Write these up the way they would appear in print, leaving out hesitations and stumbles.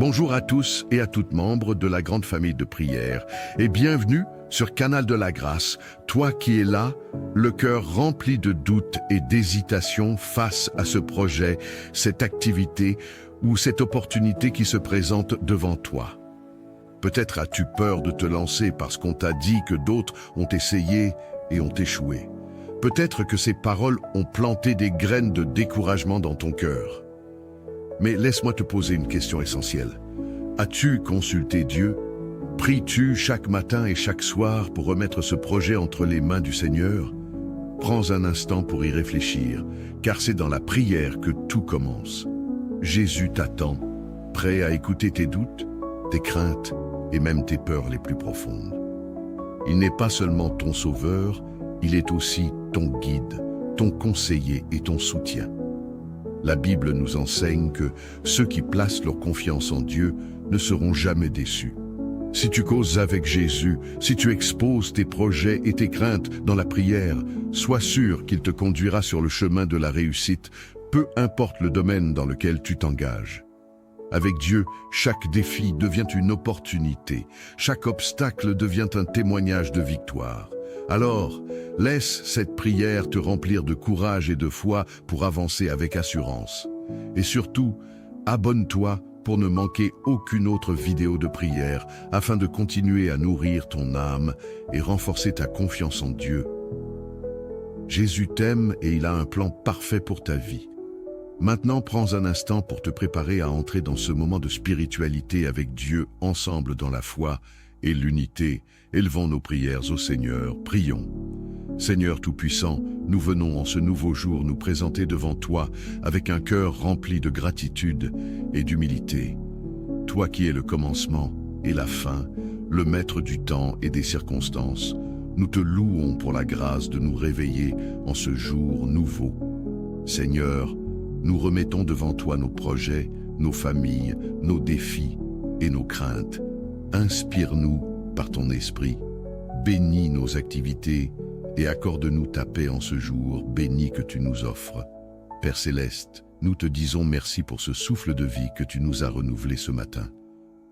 Bonjour à tous et à toutes membres de la grande famille de prière et bienvenue sur Canal de la Grâce, toi qui es là, le cœur rempli de doutes et d'hésitations face à ce projet, cette activité ou cette opportunité qui se présente devant toi. Peut-être as-tu peur de te lancer parce qu'on t'a dit que d'autres ont essayé et ont échoué. Peut-être que ces paroles ont planté des graines de découragement dans ton cœur. Mais laisse-moi te poser une question essentielle. As-tu consulté Dieu? Pries-tu chaque matin et chaque soir pour remettre ce projet entre les mains du Seigneur? Prends un instant pour y réfléchir, car c'est dans la prière que tout commence. Jésus t'attend, prêt à écouter tes doutes, tes craintes et même tes peurs les plus profondes. Il n'est pas seulement ton sauveur, il est aussi ton guide, ton conseiller et ton soutien. La Bible nous enseigne que ceux qui placent leur confiance en Dieu ne seront jamais déçus. Si tu causes avec Jésus, si tu exposes tes projets et tes craintes dans la prière, sois sûr qu'il te conduira sur le chemin de la réussite, peu importe le domaine dans lequel tu t'engages. Avec Dieu, chaque défi devient une opportunité, chaque obstacle devient un témoignage de victoire. Alors, laisse cette prière te remplir de courage et de foi pour avancer avec assurance. Et surtout, abonne-toi pour ne manquer aucune autre vidéo de prière afin de continuer à nourrir ton âme et renforcer ta confiance en Dieu. Jésus t'aime et il a un plan parfait pour ta vie. Maintenant, prends un instant pour te préparer à entrer dans ce moment de spiritualité avec Dieu ensemble dans la foi et l'unité. Élevons nos prières au Seigneur, prions. Seigneur Tout-Puissant, nous venons en ce nouveau jour nous présenter devant toi avec un cœur rempli de gratitude et d'humilité. Toi qui es le commencement et la fin, le maître du temps et des circonstances, nous te louons pour la grâce de nous réveiller en ce jour nouveau. Seigneur, nous remettons devant toi nos projets, nos familles, nos défis et nos craintes. Inspire-nous par ton esprit, bénis nos activités et accorde-nous ta paix en ce jour béni que tu nous offres. Père Céleste, nous te disons merci pour ce souffle de vie que tu nous as renouvelé ce matin.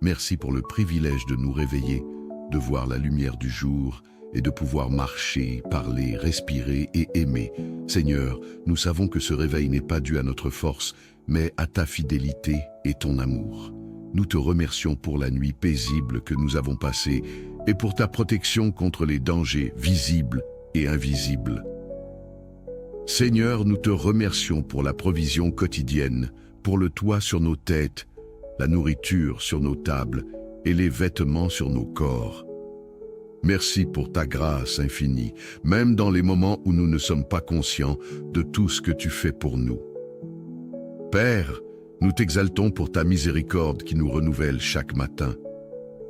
Merci pour le privilège de nous réveiller, de voir la lumière du jour et de pouvoir marcher, parler, respirer et aimer. Seigneur, nous savons que ce réveil n'est pas dû à notre force, mais à ta fidélité et ton amour. Nous te remercions pour la nuit paisible que nous avons passée et pour ta protection contre les dangers visibles et invisibles. Seigneur, nous te remercions pour la provision quotidienne, pour le toit sur nos têtes, la nourriture sur nos tables et les vêtements sur nos corps. Merci pour ta grâce infinie, même dans les moments où nous ne sommes pas conscients de tout ce que tu fais pour nous. Père, nous t'exaltons pour ta miséricorde qui nous renouvelle chaque matin.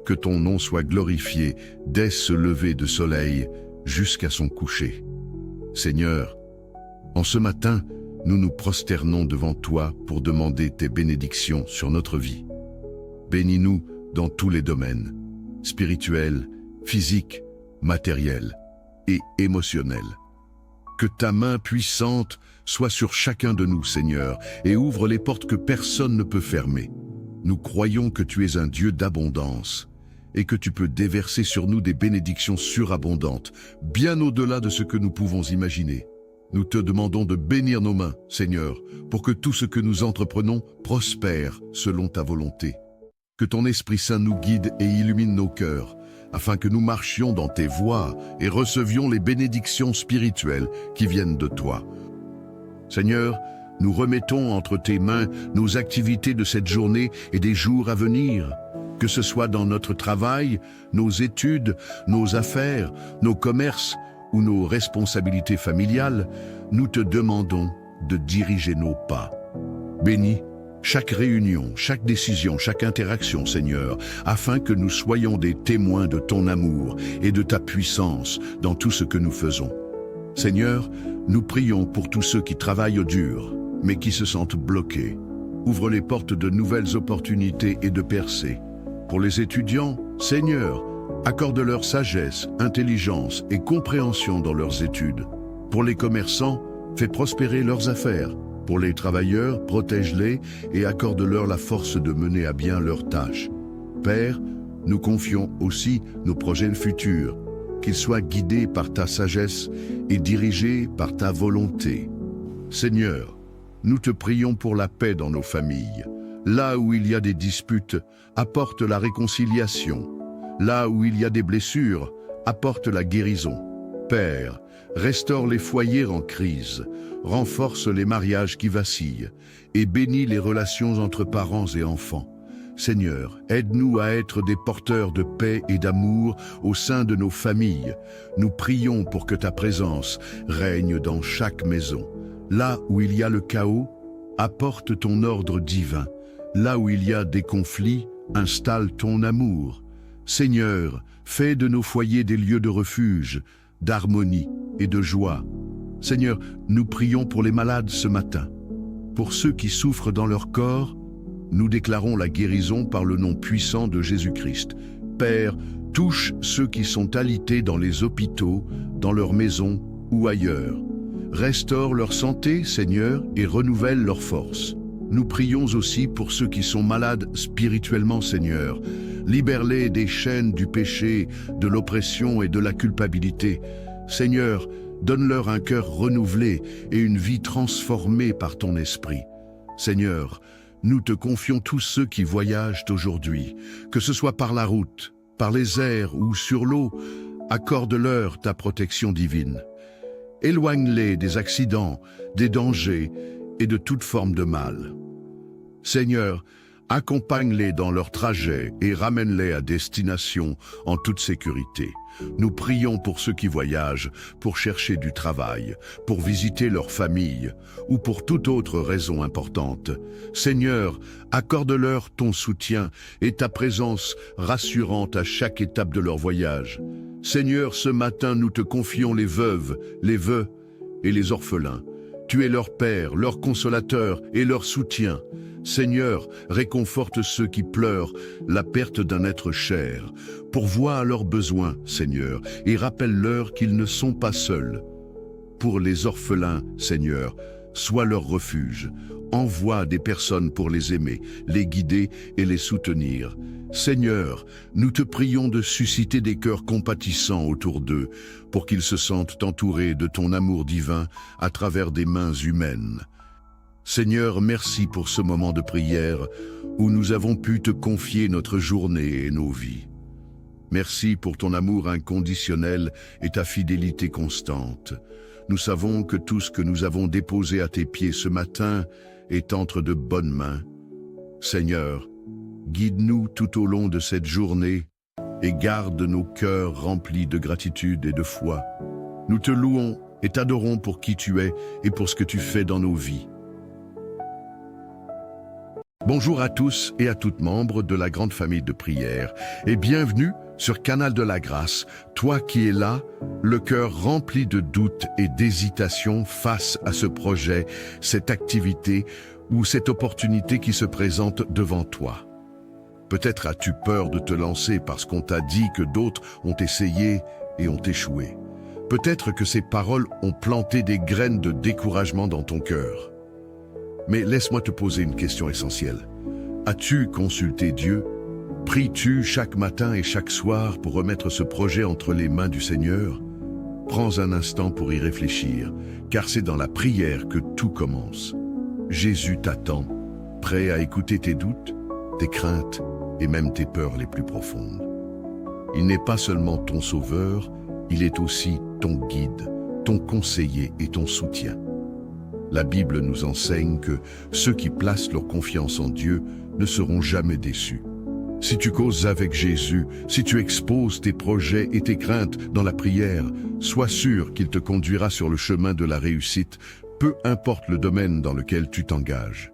Que ton nom soit glorifié dès ce lever de soleil jusqu'à son coucher. Seigneur, en ce matin, nous nous prosternons devant toi pour demander tes bénédictions sur notre vie. Bénis-nous dans tous les domaines, spirituels, physiques, matériels et émotionnels. Que ta main puissante soit sur chacun de nous, Seigneur, et ouvre les portes que personne ne peut fermer. Nous croyons que tu es un Dieu d'abondance et que tu peux déverser sur nous des bénédictions surabondantes, bien au-delà de ce que nous pouvons imaginer. Nous te demandons de bénir nos mains, Seigneur, pour que tout ce que nous entreprenons prospère selon ta volonté. Que ton Esprit Saint nous guide et illumine nos cœurs, afin que nous marchions dans tes voies et recevions les bénédictions spirituelles qui viennent de toi. Seigneur, nous remettons entre tes mains nos activités de cette journée et des jours à venir, que ce soit dans notre travail, nos études, nos affaires, nos commerces ou nos responsabilités familiales, nous te demandons de diriger nos pas. Bénis chaque réunion, chaque décision, chaque interaction, Seigneur, afin que nous soyons des témoins de ton amour et de ta puissance dans tout ce que nous faisons. Seigneur, nous prions pour tous ceux qui travaillent au dur, mais qui se sentent bloqués. Ouvre les portes de nouvelles opportunités et de percées. Pour les étudiants, Seigneur, accorde-leur sagesse, intelligence et compréhension dans leurs études. Pour les commerçants, fais prospérer leurs affaires. Pour les travailleurs, protège-les et accorde-leur la force de mener à bien leurs tâches. Père, nous confions aussi nos projets futurs, qu'ils soient guidés par ta sagesse et dirigés par ta volonté. Seigneur, nous te prions pour la paix dans nos familles. Là où il y a des disputes, apporte la réconciliation. Là où il y a des blessures, apporte la guérison. Père, restaure les foyers en crise, renforce les mariages qui vacillent et bénis les relations entre parents et enfants. Seigneur, aide-nous à être des porteurs de paix et d'amour au sein de nos familles. Nous prions pour que ta présence règne dans chaque maison. Là où il y a le chaos, apporte ton ordre divin. Là où il y a des conflits, installe ton amour. Seigneur, fais de nos foyers des lieux de refuge, d'harmonie et de joie. Seigneur, nous prions pour les malades ce matin. Pour ceux qui souffrent dans leur corps, nous déclarons la guérison par le nom puissant de Jésus-Christ. Père, touche ceux qui sont alités dans les hôpitaux, dans leurs maisons ou ailleurs. Restaure leur santé, Seigneur, et renouvelle leur force. Nous prions aussi pour ceux qui sont malades spirituellement, Seigneur. Libère-les des chaînes du péché, de l'oppression et de la culpabilité. Seigneur, donne-leur un cœur renouvelé et une vie transformée par ton esprit. Seigneur, nous te confions tous ceux qui voyagent aujourd'hui, que ce soit par la route, par les airs ou sur l'eau, accorde-leur ta protection divine. Éloigne-les des accidents, des dangers et de toute forme de mal. Seigneur, accompagne-les dans leur trajet et ramène-les à destination en toute sécurité. Nous prions pour ceux qui voyagent, pour chercher du travail, pour visiter leur famille ou pour toute autre raison importante. Seigneur, accorde-leur ton soutien et ta présence rassurante à chaque étape de leur voyage. Seigneur, ce matin, nous te confions les veuves, les veufs et les orphelins. Tu es leur Père, leur consolateur et leur soutien. Seigneur, réconforte ceux qui pleurent la perte d'un être cher. Pourvois à leurs besoins, Seigneur, et rappelle-leur qu'ils ne sont pas seuls. Pour les orphelins, Seigneur, sois leur refuge. Envoie des personnes pour les aimer, les guider et les soutenir. Seigneur, nous te prions de susciter des cœurs compatissants autour d'eux, pour qu'ils se sentent entourés de ton amour divin à travers des mains humaines. Seigneur, merci pour ce moment de prière où nous avons pu te confier notre journée et nos vies. Merci pour ton amour inconditionnel et ta fidélité constante. Nous savons que tout ce que nous avons déposé à tes pieds ce matin est entre de bonnes mains. Seigneur, guide-nous tout au long de cette journée et garde nos cœurs remplis de gratitude et de foi. Nous te louons et t'adorons pour qui tu es et pour ce que tu fais dans nos vies. Bonjour à tous et à toutes membres de la grande famille de prière et bienvenue sur Canal de la Grâce, toi qui es là, le cœur rempli de doutes et d'hésitations face à ce projet, cette activité ou cette opportunité qui se présente devant toi. Peut-être as-tu peur de te lancer parce qu'on t'a dit que d'autres ont essayé et ont échoué. Peut-être que ces paroles ont planté des graines de découragement dans ton cœur. Mais laisse-moi te poser une question essentielle. As-tu consulté Dieu? Pries-tu chaque matin et chaque soir pour remettre ce projet entre les mains du Seigneur? Prends un instant pour y réfléchir, car c'est dans la prière que tout commence. Jésus t'attend, prêt à écouter tes doutes, tes craintes et même tes peurs les plus profondes. Il n'est pas seulement ton sauveur, il est aussi ton guide, ton conseiller et ton soutien. La Bible nous enseigne que ceux qui placent leur confiance en Dieu ne seront jamais déçus. Si tu causes avec Jésus, si tu exposes tes projets et tes craintes dans la prière, sois sûr qu'il te conduira sur le chemin de la réussite, peu importe le domaine dans lequel tu t'engages.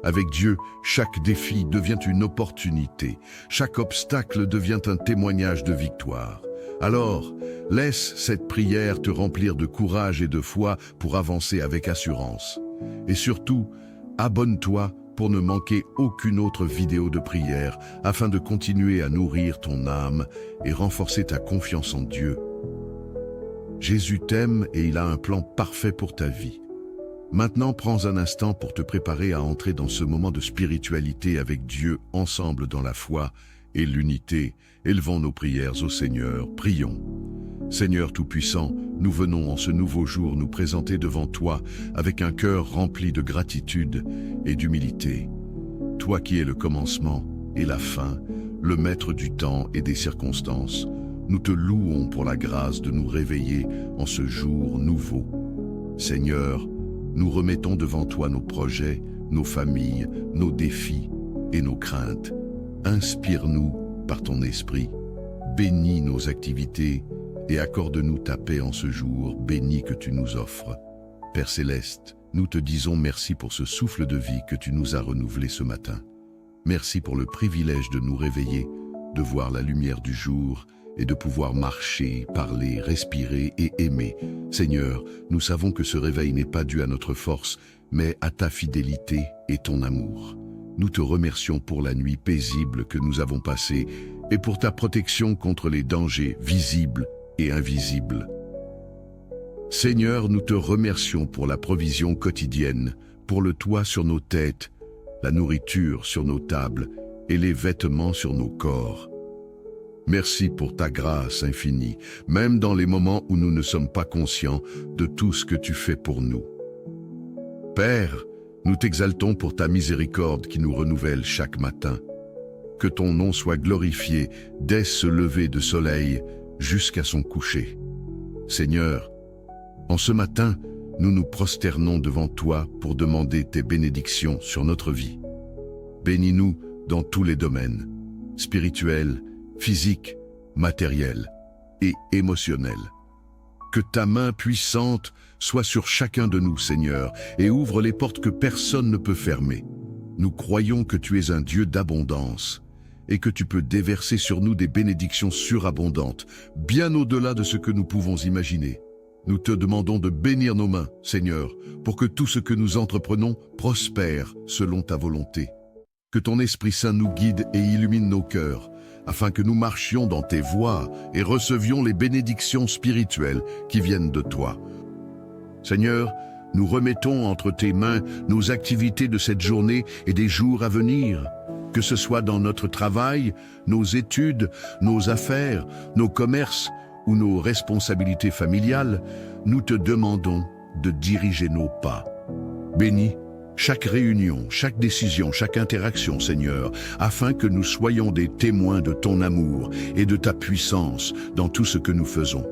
Avec Dieu, chaque défi devient une opportunité, chaque obstacle devient un témoignage de victoire. Alors, laisse cette prière te remplir de courage et de foi pour avancer avec assurance. Et surtout, abonne-toi pour ne manquer aucune autre vidéo de prière afin de continuer à nourrir ton âme et renforcer ta confiance en Dieu. Jésus t'aime et il a un plan parfait pour ta vie. Maintenant, prends un instant pour te préparer à entrer dans ce moment de spiritualité avec Dieu, ensemble dans la foi et l'unité. Élevons nos prières au Seigneur, prions. Seigneur Tout-Puissant, nous venons en ce nouveau jour nous présenter devant toi avec un cœur rempli de gratitude et d'humilité. Toi qui es le commencement et la fin, le maître du temps et des circonstances, nous te louons pour la grâce de nous réveiller en ce jour nouveau. Seigneur, nous remettons devant toi nos projets, nos familles, nos défis et nos craintes. Inspire-nous par ton esprit, bénis nos activités et accorde-nous ta paix en ce jour béni que tu nous offres. Père Céleste, nous te disons merci pour ce souffle de vie que tu nous as renouvelé ce matin. Merci pour le privilège de nous réveiller, de voir la lumière du jour et de pouvoir marcher, parler, respirer et aimer. Seigneur, nous savons que ce réveil n'est pas dû à notre force, mais à ta fidélité et ton amour. Nous te remercions pour la nuit paisible que nous avons passée et pour ta protection contre les dangers visibles et invisibles. Seigneur, nous te remercions pour la provision quotidienne, pour le toit sur nos têtes, la nourriture sur nos tables et les vêtements sur nos corps. Merci pour ta grâce infinie, même dans les moments où nous ne sommes pas conscients de tout ce que tu fais pour nous. Père, nous t'exaltons pour ta miséricorde qui nous renouvelle chaque matin. Que ton nom soit glorifié dès ce lever de soleil jusqu'à son coucher. Seigneur, en ce matin, nous nous prosternons devant toi pour demander tes bénédictions sur notre vie. Bénis-nous dans tous les domaines, spirituels, physiques, matériels et émotionnels. Que ta main puissante soit sur chacun de nous, Seigneur, et ouvre les portes que personne ne peut fermer. Nous croyons que tu es un Dieu d'abondance et que tu peux déverser sur nous des bénédictions surabondantes, bien au-delà de ce que nous pouvons imaginer. Nous te demandons de bénir nos mains, Seigneur, pour que tout ce que nous entreprenons prospère selon ta volonté. Que ton Esprit Saint nous guide et illumine nos cœurs, afin que nous marchions dans tes voies et recevions les bénédictions spirituelles qui viennent de toi. Seigneur, nous remettons entre tes mains nos activités de cette journée et des jours à venir, que ce soit dans notre travail, nos études, nos affaires, nos commerces ou nos responsabilités familiales. Nous te demandons de diriger nos pas. Bénis chaque réunion, chaque décision, chaque interaction, Seigneur, afin que nous soyons des témoins de ton amour et de ta puissance dans tout ce que nous faisons.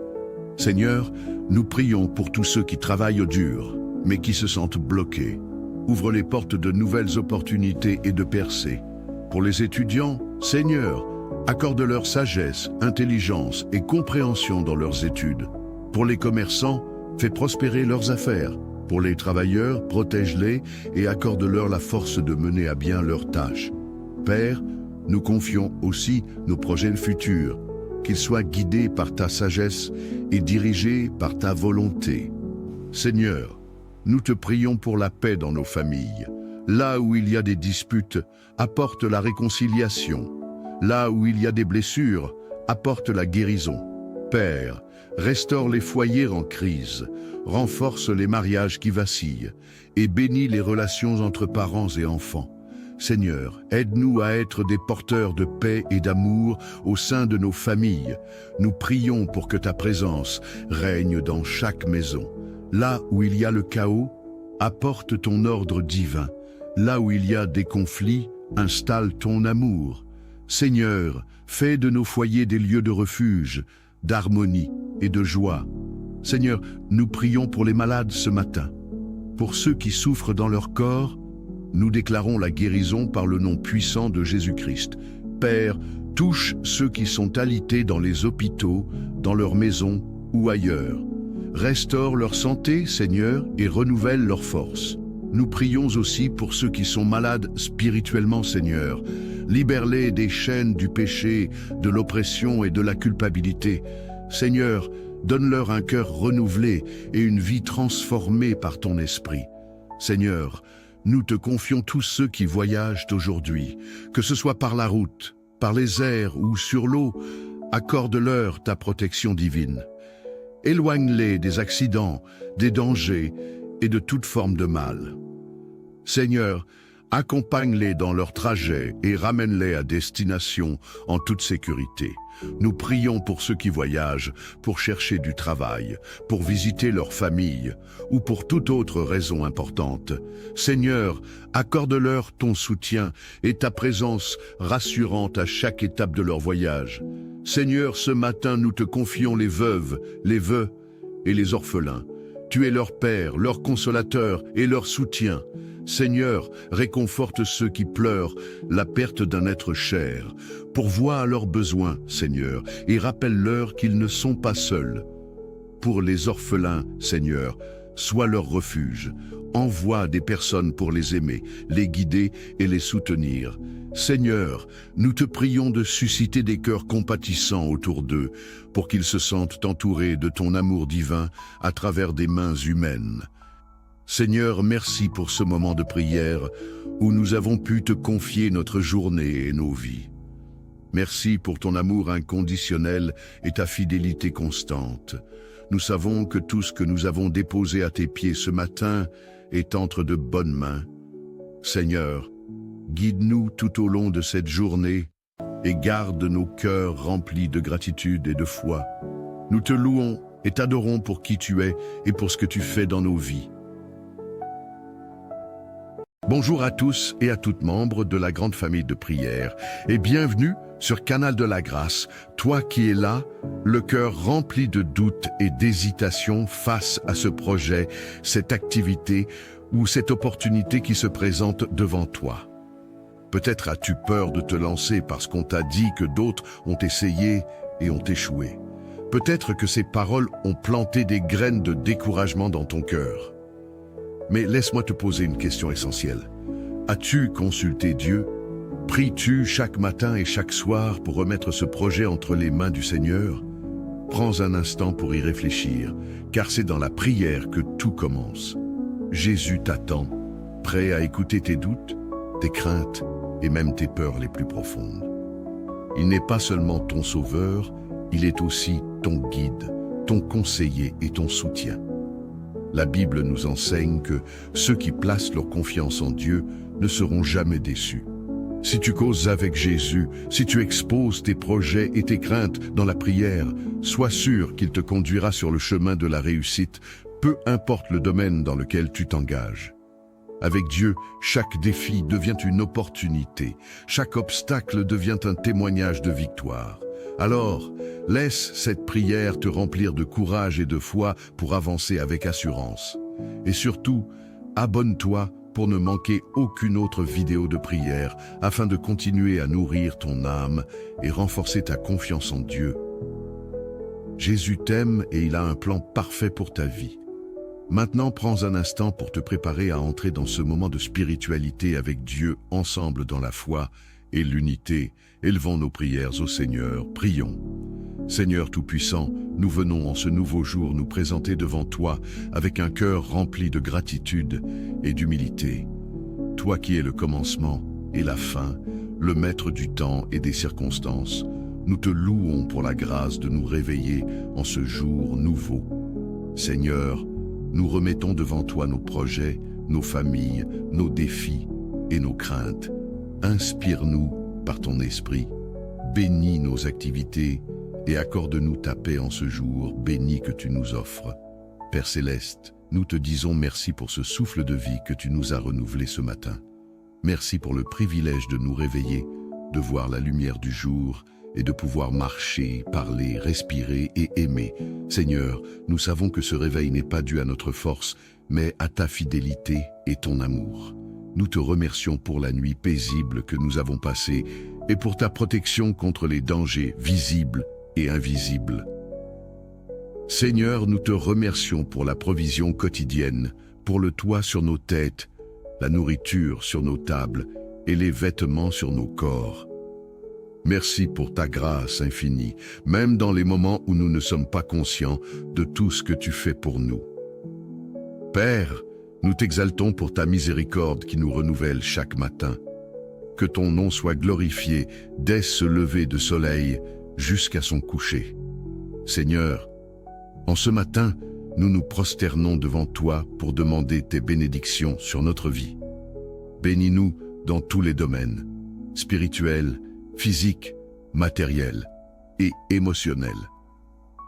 Seigneur, nous prions pour tous ceux qui travaillent au dur, mais qui se sentent bloqués. Ouvre les portes de nouvelles opportunités et de percées. Pour les étudiants, Seigneur, accorde-leur sagesse, intelligence et compréhension dans leurs études. Pour les commerçants, fais prospérer leurs affaires. Pour les travailleurs, protège-les et accorde-leur la force de mener à bien leurs tâches. Père, nous confions aussi nos projets futurs, qu'ils soient guidés par ta sagesse et dirigés par ta volonté. Seigneur, nous te prions pour la paix dans nos familles. Là où il y a des disputes, apporte la réconciliation. Là où il y a des blessures, apporte la guérison. Père, restaure les foyers en crise, renforce les mariages qui vacillent et bénis les relations entre parents et enfants. Seigneur, aide-nous à être des porteurs de paix et d'amour au sein de nos familles. Nous prions pour que ta présence règne dans chaque maison. Là où il y a le chaos, apporte ton ordre divin. Là où il y a des conflits, installe ton amour. Seigneur, fais de nos foyers des lieux de refuge, d'harmonie et de joie. Seigneur, nous prions pour les malades ce matin. Pour ceux qui souffrent dans leur corps, nous déclarons la guérison par le nom puissant de Jésus-Christ. Père, touche ceux qui sont alités dans les hôpitaux, dans leurs maisons ou ailleurs. Restaure leur santé, Seigneur, et renouvelle leur force. Nous prions aussi pour ceux qui sont malades spirituellement, Seigneur. Libère-les des chaînes du péché, de l'oppression et de la culpabilité. Seigneur, donne-leur un cœur renouvelé et une vie transformée par ton esprit. Seigneur, nous te confions tous ceux qui voyagent aujourd'hui, que ce soit par la route, par les airs ou sur l'eau. Accorde-leur ta protection divine. Éloigne-les des accidents, des dangers et de toute forme de mal. Seigneur, accompagne-les dans leur trajet et ramène-les à destination en toute sécurité. Nous prions pour ceux qui voyagent, pour chercher du travail, pour visiter leur famille ou pour toute autre raison importante. Seigneur, accorde-leur ton soutien et ta présence rassurante à chaque étape de leur voyage. Seigneur, ce matin, nous te confions les veuves, les veufs et les orphelins. Tu es leur Père, leur consolateur et leur soutien. Seigneur, réconforte ceux qui pleurent la perte d'un être cher. Pourvois à leurs besoins, Seigneur, et rappelle-leur qu'ils ne sont pas seuls. Pour les orphelins, Seigneur, sois leur refuge. Envoie des personnes pour les aimer, les guider et les soutenir. Seigneur, nous te prions de susciter des cœurs compatissants autour d'eux, pour qu'ils se sentent entourés de ton amour divin à travers des mains humaines. Seigneur, merci pour ce moment de prière où nous avons pu te confier notre journée et nos vies. Merci pour ton amour inconditionnel et ta fidélité constante. Nous savons que tout ce que nous avons déposé à tes pieds ce matin est entre de bonnes mains. Seigneur, guide-nous tout au long de cette journée et garde nos cœurs remplis de gratitude et de foi. Nous te louons et t'adorons pour qui tu es et pour ce que tu fais dans nos vies. Bonjour à tous et à toutes membres de la grande famille de prière et bienvenue sur Canal de la Grâce, toi qui es là, le cœur rempli de doutes et d'hésitations face à ce projet, cette activité ou cette opportunité qui se présente devant toi. Peut-être as-tu peur de te lancer parce qu'on t'a dit que d'autres ont essayé et ont échoué. Peut-être que ces paroles ont planté des graines de découragement dans ton cœur. Mais laisse-moi te poser une question essentielle. As-tu consulté Dieu? Pries-tu chaque matin et chaque soir pour remettre ce projet entre les mains du Seigneur? Prends un instant pour y réfléchir, car c'est dans la prière que tout commence. Jésus t'attend, prêt à écouter tes doutes, tes craintes et même tes peurs les plus profondes. Il n'est pas seulement ton sauveur, il est aussi ton guide, ton conseiller et ton soutien. La Bible nous enseigne que ceux qui placent leur confiance en Dieu ne seront jamais déçus. Si tu causes avec Jésus, si tu exposes tes projets et tes craintes dans la prière, sois sûr qu'il te conduira sur le chemin de la réussite, peu importe le domaine dans lequel tu t'engages. Avec Dieu, chaque défi devient une opportunité, chaque obstacle devient un témoignage de victoire. Alors, laisse cette prière te remplir de courage et de foi pour avancer avec assurance. Et surtout, abonne-toi pour ne manquer aucune autre vidéo de prière afin de continuer à nourrir ton âme et renforcer ta confiance en Dieu. Jésus t'aime et il a un plan parfait pour ta vie. Maintenant, prends un instant pour te préparer à entrer dans ce moment de spiritualité avec Dieu ensemble dans la foi et l'unité. Élevons nos prières au Seigneur, prions. Seigneur Tout-Puissant, nous venons en ce nouveau jour nous présenter devant toi avec un cœur rempli de gratitude et d'humilité. Toi qui es le commencement et la fin, le maître du temps et des circonstances, nous te louons pour la grâce de nous réveiller en ce jour nouveau. Seigneur, nous remettons devant toi nos projets, nos familles, nos défis et nos craintes. Inspire-nous par ton esprit, bénis nos activités et accorde-nous ta paix en ce jour béni que tu nous offres. Père Céleste, nous te disons merci pour ce souffle de vie que tu nous as renouvelé ce matin. Merci pour le privilège de nous réveiller, de voir la lumière du jour et de pouvoir marcher, parler, respirer et aimer. Seigneur, nous savons que ce réveil n'est pas dû à notre force, mais à ta fidélité et ton amour. Nous te remercions pour la nuit paisible que nous avons passée et pour ta protection contre les dangers visibles et invisibles. Seigneur, nous te remercions pour la provision quotidienne, pour le toit sur nos têtes, la nourriture sur nos tables et les vêtements sur nos corps. Merci pour ta grâce infinie, même dans les moments où nous ne sommes pas conscients de tout ce que tu fais pour nous. Père, nous t'exaltons pour ta miséricorde qui nous renouvelle chaque matin. Que ton nom soit glorifié dès ce lever de soleil jusqu'à son coucher. Seigneur, en ce matin, nous nous prosternons devant toi pour demander tes bénédictions sur notre vie. Bénis-nous dans tous les domaines, spirituels, physiques, matériels et émotionnels.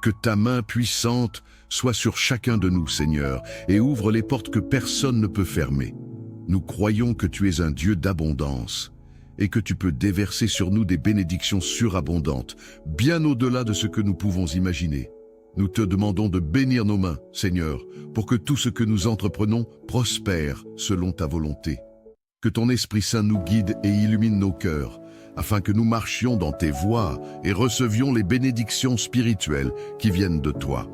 Que ta main puissante soit sur chacun de nous, Seigneur, et ouvre les portes que personne ne peut fermer. Nous croyons que tu es un Dieu d'abondance et que tu peux déverser sur nous des bénédictions surabondantes, bien au-delà de ce que nous pouvons imaginer. Nous te demandons de bénir nos mains, Seigneur, pour que tout ce que nous entreprenons prospère selon ta volonté. Que ton Esprit Saint nous guide et illumine nos cœurs, afin que nous marchions dans tes voies et recevions les bénédictions spirituelles qui viennent de toi.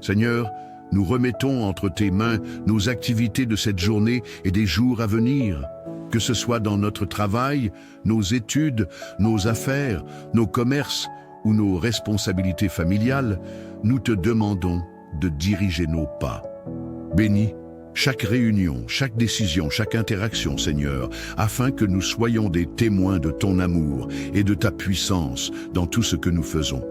Seigneur, nous remettons entre tes mains nos activités de cette journée et des jours à venir, que ce soit dans notre travail, nos études, nos affaires, nos commerces ou nos responsabilités familiales. Nous te demandons de diriger nos pas. Bénis chaque réunion, chaque décision, chaque interaction, Seigneur, afin que nous soyons des témoins de ton amour et de ta puissance dans tout ce que nous faisons.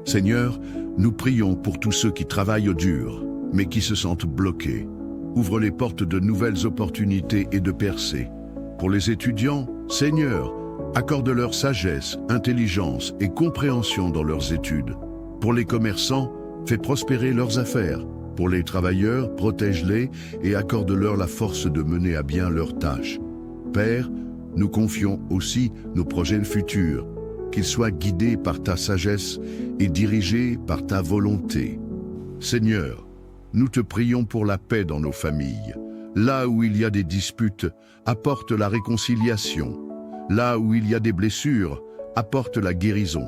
Seigneur, nous prions pour tous ceux qui travaillent au dur, mais qui se sentent bloqués. Ouvre les portes de nouvelles opportunités et de percées. Pour les étudiants, Seigneur, accorde-leur sagesse, intelligence et compréhension dans leurs études. Pour les commerçants, fais prospérer leurs affaires. Pour les travailleurs, protège-les et accorde-leur la force de mener à bien leurs tâches. Père, nous confions aussi nos projets futurs, qu'ils soient guidés par ta sagesse et dirigés par ta volonté. Seigneur, nous te prions pour la paix dans nos familles. Là où il y a des disputes, apporte la réconciliation. Là où il y a des blessures, apporte la guérison.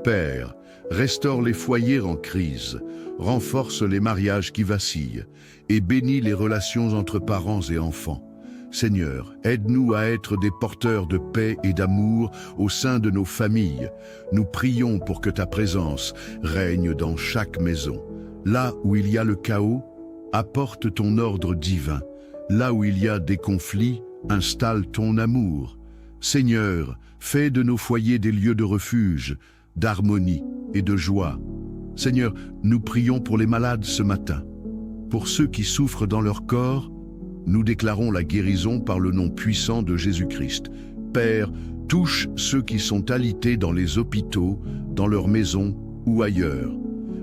Père, restaure les foyers en crise, renforce les mariages qui vacillent et bénis les relations entre parents et enfants. Seigneur, aide-nous à être des porteurs de paix et d'amour au sein de nos familles. Nous prions pour que ta présence règne dans chaque maison. Là où il y a le chaos, apporte ton ordre divin. Là où il y a des conflits, installe ton amour. Seigneur, fais de nos foyers des lieux de refuge, d'harmonie et de joie. Seigneur, nous prions pour les malades ce matin. Pour ceux qui souffrent dans leur corps, nous déclarons la guérison par le nom puissant de Jésus-Christ. Père, touche ceux qui sont alités dans les hôpitaux, dans leurs maisons ou ailleurs.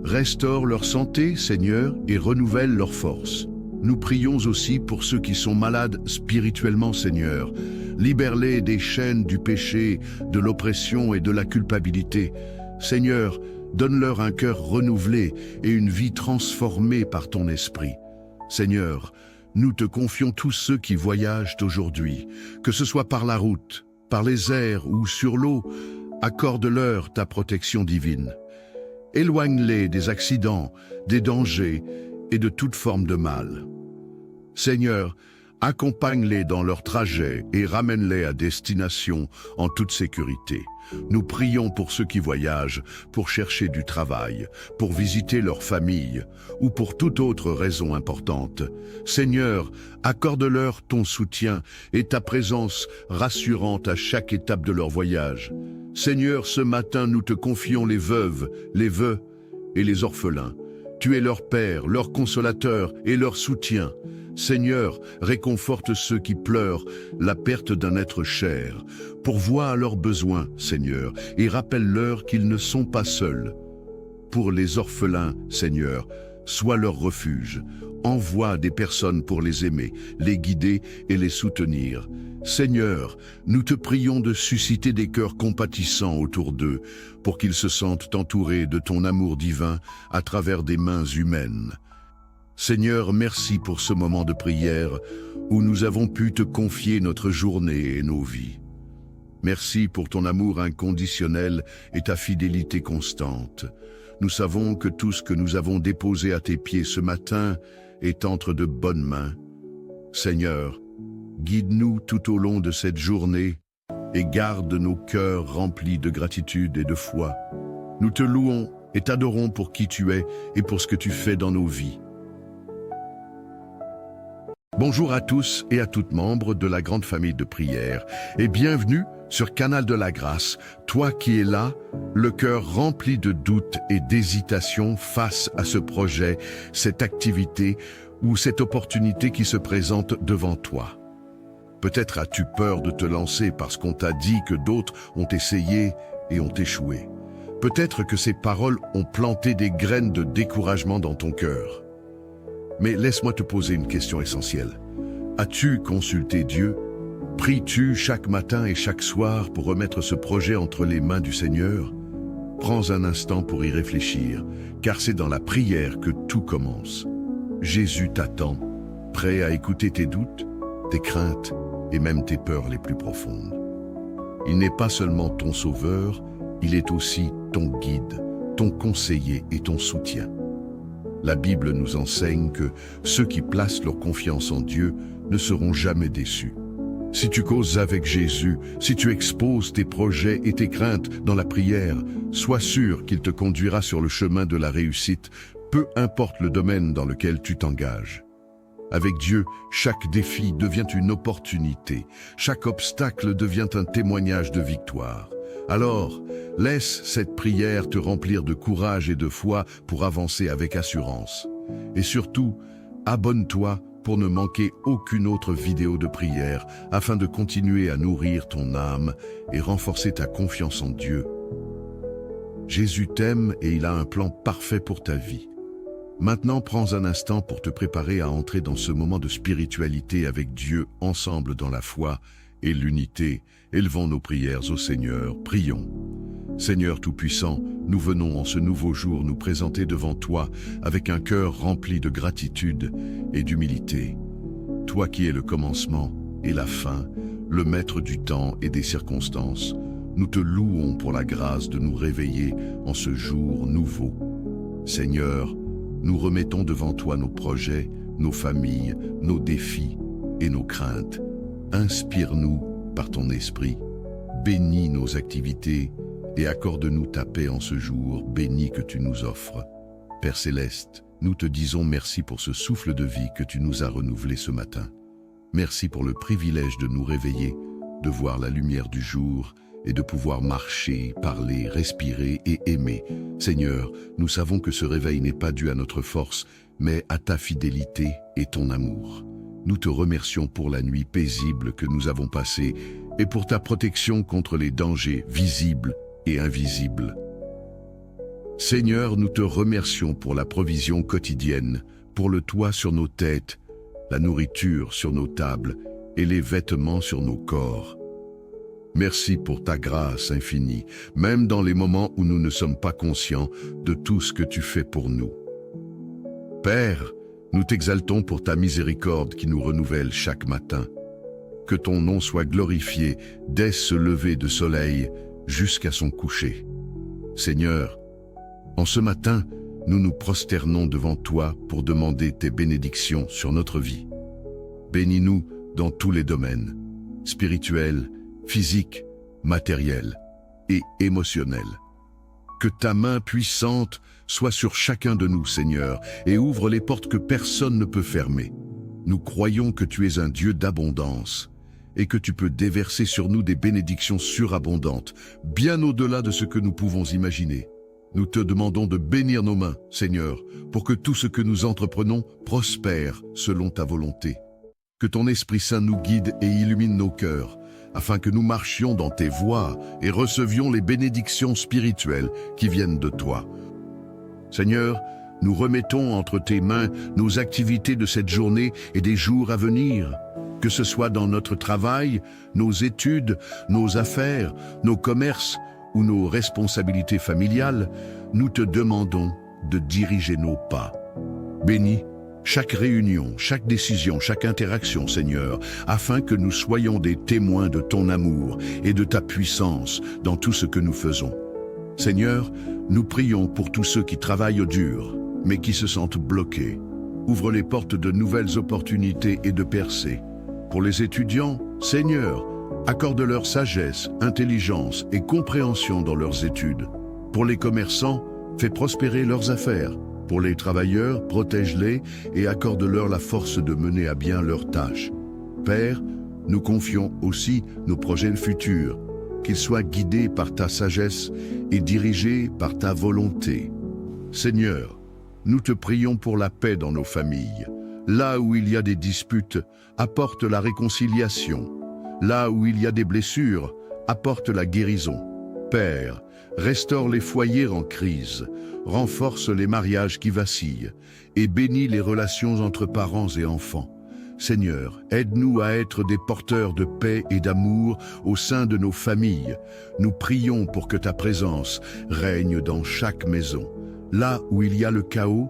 Restaure leur santé, Seigneur, et renouvelle leur force. Nous prions aussi pour ceux qui sont malades spirituellement, Seigneur. Libère-les des chaînes du péché, de l'oppression et de la culpabilité. Seigneur, donne-leur un cœur renouvelé et une vie transformée par ton esprit. Seigneur, nous te confions tous ceux qui voyagent aujourd'hui, que ce soit par la route, par les airs ou sur l'eau. Accorde-leur ta protection divine. Éloigne-les des accidents, des dangers et de toute forme de mal. Seigneur, accompagne-les dans leur trajet et ramène-les à destination en toute sécurité. Nous prions pour ceux qui voyagent, pour chercher du travail, pour visiter leur famille ou pour toute autre raison importante. Seigneur, accorde-leur ton soutien et ta présence rassurante à chaque étape de leur voyage. Seigneur, ce matin, nous te confions les veuves, les veufs et les orphelins. Tu es leur Père, leur consolateur et leur soutien. Seigneur, réconforte ceux qui pleurent la perte d'un être cher. Pourvois à leurs besoins, Seigneur, et rappelle-leur qu'ils ne sont pas seuls. Pour les orphelins, Seigneur, sois leur refuge. Envoie des personnes pour les aimer, les guider et les soutenir. Seigneur, nous te prions de susciter des cœurs compatissants autour d'eux, pour qu'ils se sentent entourés de ton amour divin à travers des mains humaines. Seigneur, merci pour ce moment de prière où nous avons pu te confier notre journée et nos vies. Merci pour ton amour inconditionnel et ta fidélité constante. Nous savons que tout ce que nous avons déposé à tes pieds ce matin est entre de bonnes mains. Seigneur, guide-nous tout au long de cette journée et garde nos cœurs remplis de gratitude et de foi. Nous te louons et t'adorons pour qui tu es et pour ce que tu fais dans nos vies. Bonjour à tous et à toutes membres de la grande famille de prière et bienvenue sur Canal de la Grâce, toi qui es là, le cœur rempli de doutes et d'hésitation face à ce projet, cette activité ou cette opportunité qui se présente devant toi. Peut-être as-tu peur de te lancer parce qu'on t'a dit que d'autres ont essayé et ont échoué. Peut-être que ces paroles ont planté des graines de découragement dans ton cœur. Mais laisse-moi te poser une question essentielle. As-tu consulté Dieu? Pries-tu chaque matin et chaque soir pour remettre ce projet entre les mains du Seigneur? Prends un instant pour y réfléchir, car c'est dans la prière que tout commence. Jésus t'attend, prêt à écouter tes doutes, tes craintes et même tes peurs les plus profondes. Il n'est pas seulement ton sauveur, il est aussi ton guide, ton conseiller et ton soutien. La Bible nous enseigne que ceux qui placent leur confiance en Dieu ne seront jamais déçus. Si tu causes avec Jésus, si tu exposes tes projets et tes craintes dans la prière, sois sûr qu'il te conduira sur le chemin de la réussite, peu importe le domaine dans lequel tu t'engages. Avec Dieu, chaque défi devient une opportunité, chaque obstacle devient un témoignage de victoire. Alors, laisse cette prière te remplir de courage et de foi pour avancer avec assurance. Et surtout, abonne-toi pour ne manquer aucune autre vidéo de prière afin de continuer à nourrir ton âme et renforcer ta confiance en Dieu. Jésus t'aime et il a un plan parfait pour ta vie. Maintenant, prends un instant pour te préparer à entrer dans ce moment de spiritualité avec Dieu ensemble dans la foi et l'unité. Élevons nos prières au Seigneur, prions. Seigneur Tout-Puissant, nous venons en ce nouveau jour nous présenter devant toi avec un cœur rempli de gratitude et d'humilité. Toi qui es le commencement et la fin, le maître du temps et des circonstances, nous te louons pour la grâce de nous réveiller en ce jour nouveau. Seigneur, nous remettons devant toi nos projets, nos familles, nos défis et nos craintes. Inspire-nous par ton esprit, bénis nos activités et accorde-nous ta paix en ce jour béni que tu nous offres. Père Céleste, nous te disons merci pour ce souffle de vie que tu nous as renouvelé ce matin. Merci pour le privilège de nous réveiller, de voir la lumière du jour et de pouvoir marcher, parler, respirer et aimer. Seigneur, nous savons que ce réveil n'est pas dû à notre force, mais à ta fidélité et ton amour. Nous te remercions pour la nuit paisible que nous avons passée et pour ta protection contre les dangers visibles et invisibles. Seigneur, nous te remercions pour la provision quotidienne, pour le toit sur nos têtes, la nourriture sur nos tables et les vêtements sur nos corps. Merci pour ta grâce infinie, même dans les moments où nous ne sommes pas conscients de tout ce que tu fais pour nous. Père, nous t'exaltons pour ta miséricorde qui nous renouvelle chaque matin. Que ton nom soit glorifié dès ce lever de soleil jusqu'à son coucher. Seigneur, en ce matin, nous nous prosternons devant toi pour demander tes bénédictions sur notre vie. Bénis-nous dans tous les domaines, spirituels, physiques, matériels et émotionnels. Que ta main puissante soit sur chacun de nous, Seigneur, et ouvre les portes que personne ne peut fermer. Nous croyons que tu es un Dieu d'abondance et que tu peux déverser sur nous des bénédictions surabondantes, bien au-delà de ce que nous pouvons imaginer. Nous te demandons de bénir nos mains, Seigneur, pour que tout ce que nous entreprenons prospère selon ta volonté. Que ton Esprit Saint nous guide et illumine nos cœurs, afin que nous marchions dans tes voies et recevions les bénédictions spirituelles qui viennent de toi. Seigneur, nous remettons entre tes mains nos activités de cette journée et des jours à venir, que ce soit dans notre travail, nos études, nos affaires, nos commerces ou nos responsabilités familiales. Nous te demandons de diriger nos pas. Bénis chaque réunion, chaque décision, chaque interaction, Seigneur, afin que nous soyons des témoins de ton amour et de ta puissance dans tout ce que nous faisons. Seigneur, nous prions pour tous ceux qui travaillent au dur, mais qui se sentent bloqués. Ouvre les portes de nouvelles opportunités et de percées. Pour les étudiants, Seigneur, accorde-leur sagesse, intelligence et compréhension dans leurs études. Pour les commerçants, fais prospérer leurs affaires. Pour les travailleurs, protège-les et accorde-leur la force de mener à bien leurs tâches. Père, nous confions aussi nos projets futurs. qu'ils soient guidés par ta sagesse et dirigés par ta volonté. Seigneur, nous te prions pour la paix dans nos familles. Là où il y a des disputes, apporte la réconciliation. Là où il y a des blessures, apporte la guérison. Père, restaure les foyers en crise, renforce les mariages qui vacillent et bénis les relations entre parents et enfants. Seigneur, aide-nous à être des porteurs de paix et d'amour au sein de nos familles. Nous prions pour que ta présence règne dans chaque maison. Là où il y a le chaos,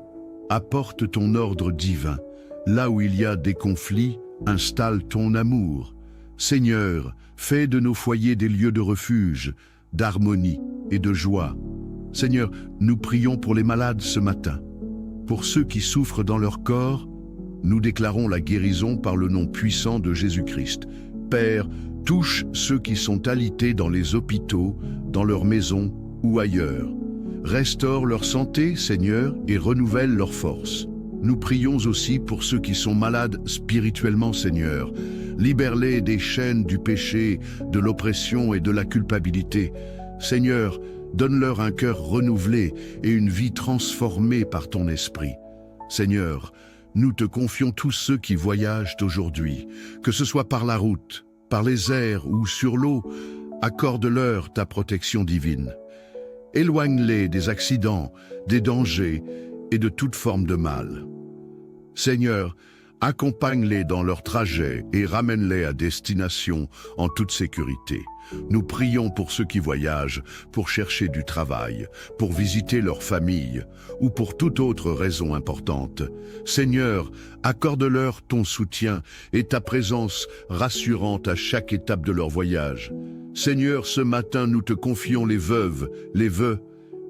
apporte ton ordre divin. Là où il y a des conflits, installe ton amour. Seigneur, fais de nos foyers des lieux de refuge, d'harmonie et de joie. Seigneur, nous prions pour les malades ce matin. Pour ceux qui souffrent dans leur corps, nous déclarons la guérison par le nom puissant de Jésus-Christ. Père, touche ceux qui sont alités dans les hôpitaux, dans leurs maisons ou ailleurs. Restaure leur santé, Seigneur, et renouvelle leur force. Nous prions aussi pour ceux qui sont malades spirituellement, Seigneur. Libère-les des chaînes du péché, de l'oppression et de la culpabilité. Seigneur, donne-leur un cœur renouvelé et une vie transformée par ton esprit. Seigneur, nous te confions tous ceux qui voyagent aujourd'hui, que ce soit par la route, par les airs ou sur l'eau, accorde-leur ta protection divine. Éloigne-les des accidents, des dangers et de toute forme de mal. Seigneur, accompagne-les dans leur trajet et ramène-les à destination en toute sécurité. Nous prions pour ceux qui voyagent, pour chercher du travail, pour visiter leur famille ou pour toute autre raison importante. Seigneur, accorde-leur ton soutien et ta présence rassurante à chaque étape de leur voyage. Seigneur, ce matin, nous te confions les veuves, les veufs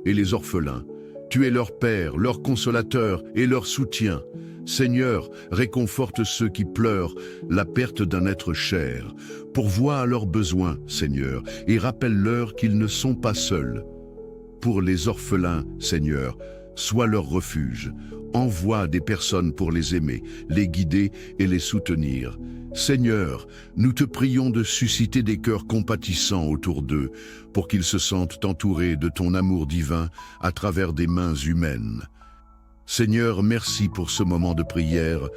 et les orphelins. Tu es leur Père, leur consolateur et leur soutien. Seigneur, réconforte ceux qui pleurent la perte d'un être cher. Pourvois à leurs besoins, Seigneur, et rappelle-leur qu'ils ne sont pas seuls. Pour les orphelins, Seigneur, sois leur refuge. Envoie des personnes pour les aimer, les guider et les soutenir. Seigneur, nous te prions de susciter des cœurs compatissants autour d'eux, pour qu'ils se sentent entourés de ton amour divin à travers des mains humaines. Seigneur, merci pour ce moment de prière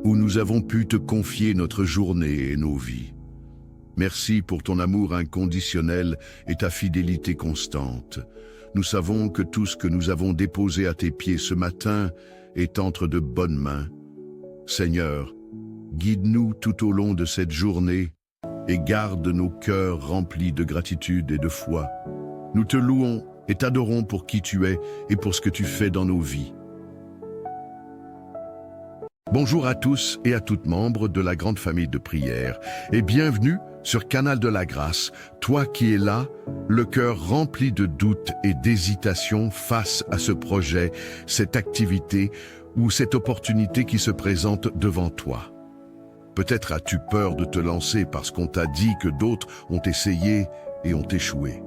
où nous avons pu te confier notre journée et nos vies. Merci pour ton amour inconditionnel et ta fidélité constante. Nous savons que tout ce que nous avons déposé à tes pieds ce matin est entre de bonnes mains. Seigneur, guide-nous tout au long de cette journée et garde nos cœurs remplis de gratitude et de foi. Nous te louons et t'adorons pour qui tu es et pour ce que tu fais dans nos vies. Bonjour à tous et à toutes membres de la grande famille de prière et bienvenue sur Canal de la Grâce, toi qui es là, le cœur rempli de doutes et d'hésitations face à ce projet, cette activité ou cette opportunité qui se présente devant toi. Peut-être as-tu peur de te lancer parce qu'on t'a dit que d'autres ont essayé et ont échoué.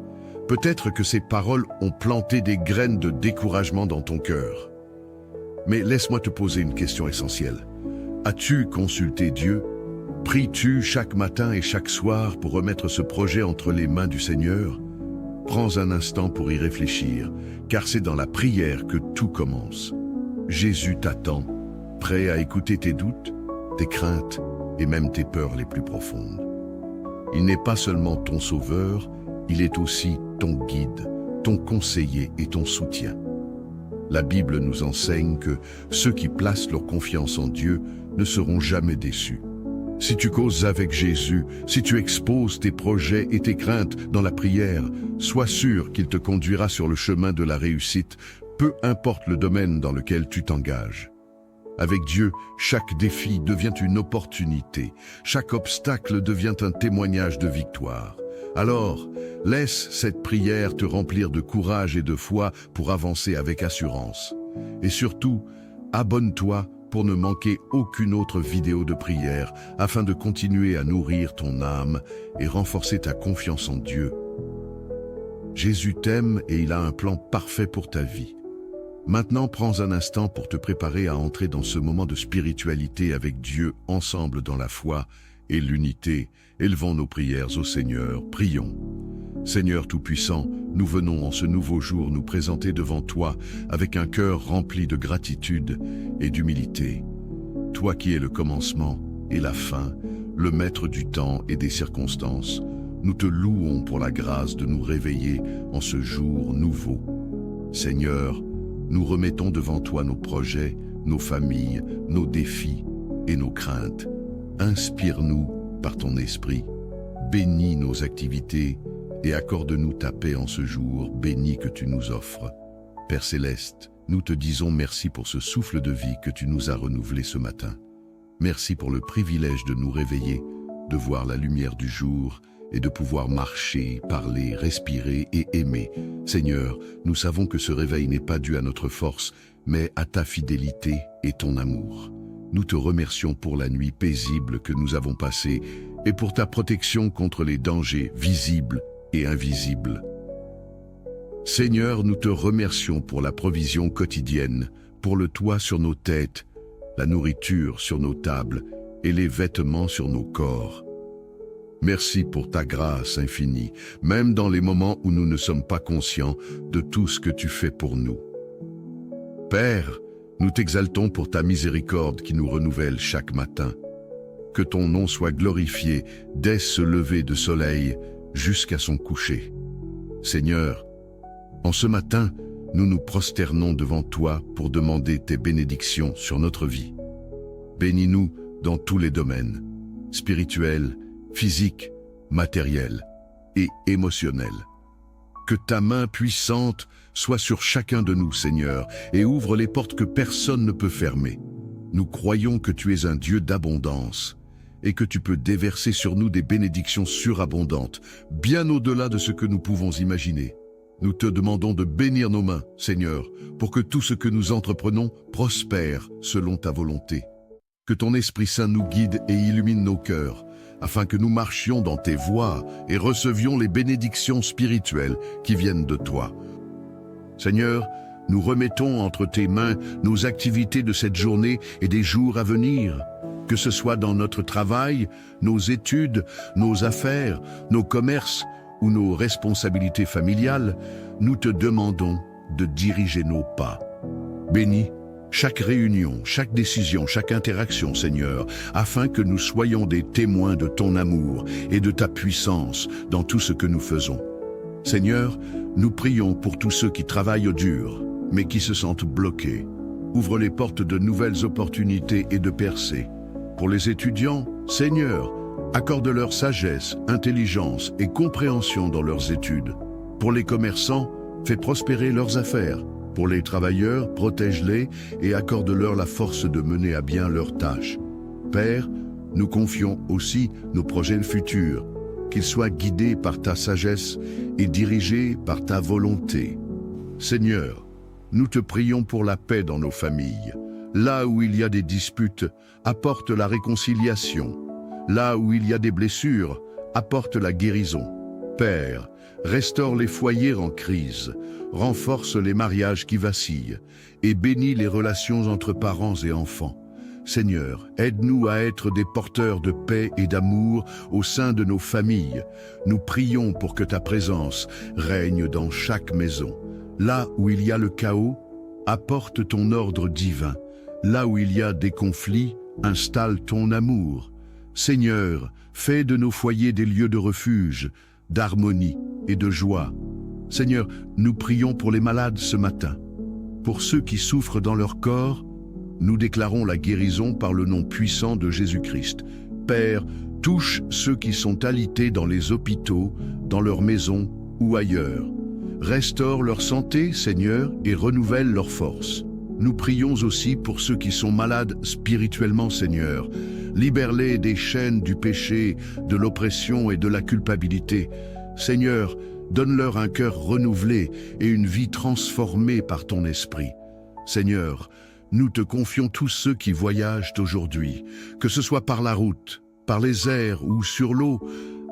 Peut-être que ces paroles ont planté des graines de découragement dans ton cœur. Mais laisse-moi te poser une question essentielle. As-tu consulté Dieu? Pries-tu chaque matin et chaque soir pour remettre ce projet entre les mains du Seigneur? Prends un instant pour y réfléchir, car c'est dans la prière que tout commence. Jésus t'attend, prêt à écouter tes doutes, tes craintes et même tes peurs les plus profondes. Il n'est pas seulement ton sauveur, il est aussi ton guide, ton conseiller et ton soutien. La Bible nous enseigne que ceux qui placent leur confiance en Dieu ne seront jamais déçus. Si tu causes avec Jésus, si tu exposes tes projets et tes craintes dans la prière, sois sûr qu'il te conduira sur le chemin de la réussite, peu importe le domaine dans lequel tu t'engages. Avec Dieu, chaque défi devient une opportunité, chaque obstacle devient un témoignage de victoire. Alors, laisse cette prière te remplir de courage et de foi pour avancer avec assurance. Et surtout, abonne-toi pour ne manquer aucune autre vidéo de prière afin de continuer à nourrir ton âme et renforcer ta confiance en Dieu. Jésus t'aime et il a un plan parfait pour ta vie. Maintenant, prends un instant pour te préparer à entrer dans ce moment de spiritualité avec Dieu ensemble dans la foi et l'unité. Élevons nos prières au Seigneur, prions. Seigneur Tout-Puissant, nous venons en ce nouveau jour nous présenter devant toi avec un cœur rempli de gratitude et d'humilité. Toi qui es le commencement et la fin, le maître du temps et des circonstances, nous te louons pour la grâce de nous réveiller en ce jour nouveau. Seigneur, nous remettons devant toi nos projets, nos familles, nos défis et nos craintes. Inspire-nous par ton esprit, bénis nos activités et accorde-nous ta paix en ce jour béni que tu nous offres. Père Céleste, nous te disons merci pour ce souffle de vie que tu nous as renouvelé ce matin. Merci pour le privilège de nous réveiller, de voir la lumière du jour et de pouvoir marcher, parler, respirer et aimer. Seigneur, nous savons que ce réveil n'est pas dû à notre force, mais à ta fidélité et ton amour. Nous te remercions pour la nuit paisible que nous avons passée et pour ta protection contre les dangers visibles et invisibles. Seigneur, nous te remercions pour la provision quotidienne, pour le toit sur nos têtes, la nourriture sur nos tables et les vêtements sur nos corps. Merci pour ta grâce infinie, même dans les moments où nous ne sommes pas conscients de tout ce que tu fais pour nous. Père, nous t'exaltons pour ta miséricorde qui nous renouvelle chaque matin. Que ton nom soit glorifié dès ce lever de soleil jusqu'à son coucher. Seigneur, en ce matin, nous nous prosternons devant toi pour demander tes bénédictions sur notre vie. Bénis-nous dans tous les domaines, spirituels, physiques, matériels et émotionnels. Que ta main puissante soit sur chacun de nous, Seigneur, et ouvre les portes que personne ne peut fermer. Nous croyons que tu es un Dieu d'abondance et que tu peux déverser sur nous des bénédictions surabondantes, bien au-delà de ce que nous pouvons imaginer. Nous te demandons de bénir nos mains, Seigneur, pour que tout ce que nous entreprenons prospère selon ta volonté. Que ton Esprit Saint nous guide et illumine nos cœurs, afin que nous marchions dans tes voies et recevions les bénédictions spirituelles qui viennent de toi. Seigneur, nous remettons entre tes mains nos activités de cette journée et des jours à venir. Que ce soit dans notre travail, nos études, nos affaires, nos commerces ou nos responsabilités familiales, nous te demandons de diriger nos pas. Bénis chaque réunion, chaque décision, chaque interaction, Seigneur, afin que nous soyons des témoins de ton amour et de ta puissance dans tout ce que nous faisons. Seigneur, nous prions pour tous ceux qui travaillent au dur, mais qui se sentent bloqués. Ouvre les portes de nouvelles opportunités et de percées. Pour les étudiants, Seigneur, accorde-leur sagesse, intelligence et compréhension dans leurs études. Pour les commerçants, fais prospérer leurs affaires. Pour les travailleurs, protège-les et accorde-leur la force de mener à bien leurs tâches. Père, nous confions aussi nos projets futurs, qu'ils soient guidés par ta sagesse et dirigés par ta volonté. Seigneur, nous te prions pour la paix dans nos familles. Là où il y a des disputes, apporte la réconciliation. Là où il y a des blessures, apporte la guérison. Père, restaure les foyers en crise, renforce les mariages qui vacillent et bénis les relations entre parents et enfants. Seigneur, aide-nous à être des porteurs de paix et d'amour au sein de nos familles. Nous prions pour que ta présence règne dans chaque maison. Là où il y a le chaos, apporte ton ordre divin. Là où il y a des conflits, installe ton amour. Seigneur, fais de nos foyers des lieux de refuge, d'harmonie et de joie. Seigneur, nous prions pour les malades ce matin. Pour ceux qui souffrent dans leur corps, nous déclarons la guérison par le nom puissant de Jésus-Christ. Père, touche ceux qui sont alités dans les hôpitaux, dans leurs maisons ou ailleurs. Restaure leur santé, Seigneur, et renouvelle leur force. Nous prions aussi pour ceux qui sont malades spirituellement, Seigneur. Libère-les des chaînes du péché, de l'oppression et de la culpabilité. Seigneur, donne-leur un cœur renouvelé et une vie transformée par ton esprit. Seigneur, nous te confions tous ceux qui voyagent aujourd'hui, que ce soit par la route, par les airs ou sur l'eau,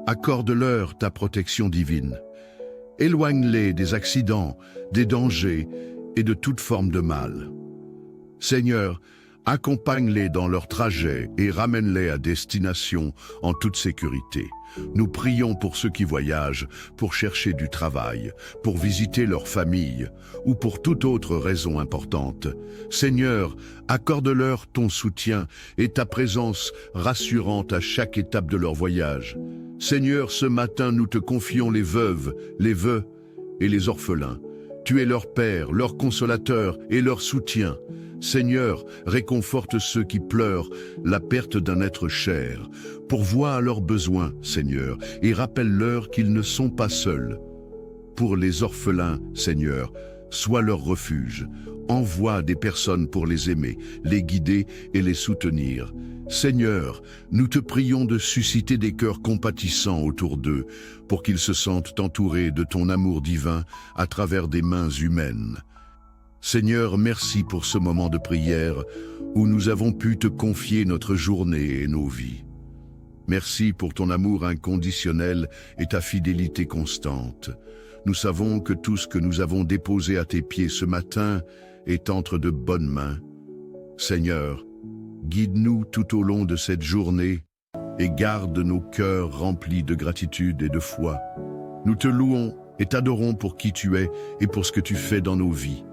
accorde-leur ta protection divine. Éloigne-les des accidents, des dangers et de toute forme de mal. Seigneur, Accompagne-les dans leur trajet et ramène-les à destination en toute sécurité. Nous prions pour ceux qui voyagent, pour chercher du travail, pour visiter leur famille ou pour toute autre raison importante. Seigneur, accorde-leur ton soutien et ta présence rassurante à chaque étape de leur voyage. Seigneur, ce matin, nous te confions les veuves, les veufs et les orphelins. Tu es leur Père, leur consolateur et leur soutien. Seigneur, réconforte ceux qui pleurent la perte d'un être cher. Pourvois à leurs besoins, Seigneur, et rappelle-leur qu'ils ne sont pas seuls. Pour les orphelins, Seigneur, sois leur refuge. Envoie des personnes pour les aimer, les guider et les soutenir. Seigneur, nous te prions de susciter des cœurs compatissants autour d'eux, pour qu'ils se sentent entourés de ton amour divin à travers des mains humaines. Seigneur, merci pour ce moment de prière où nous avons pu te confier notre journée et nos vies. Merci pour ton amour inconditionnel et ta fidélité constante. Nous savons que tout ce que nous avons déposé à tes pieds ce matin est entre de bonnes mains. Seigneur, guide-nous tout au long de cette journée et garde nos cœurs remplis de gratitude et de foi. Nous te louons et t'adorons pour qui tu es et pour ce que tu fais dans nos vies.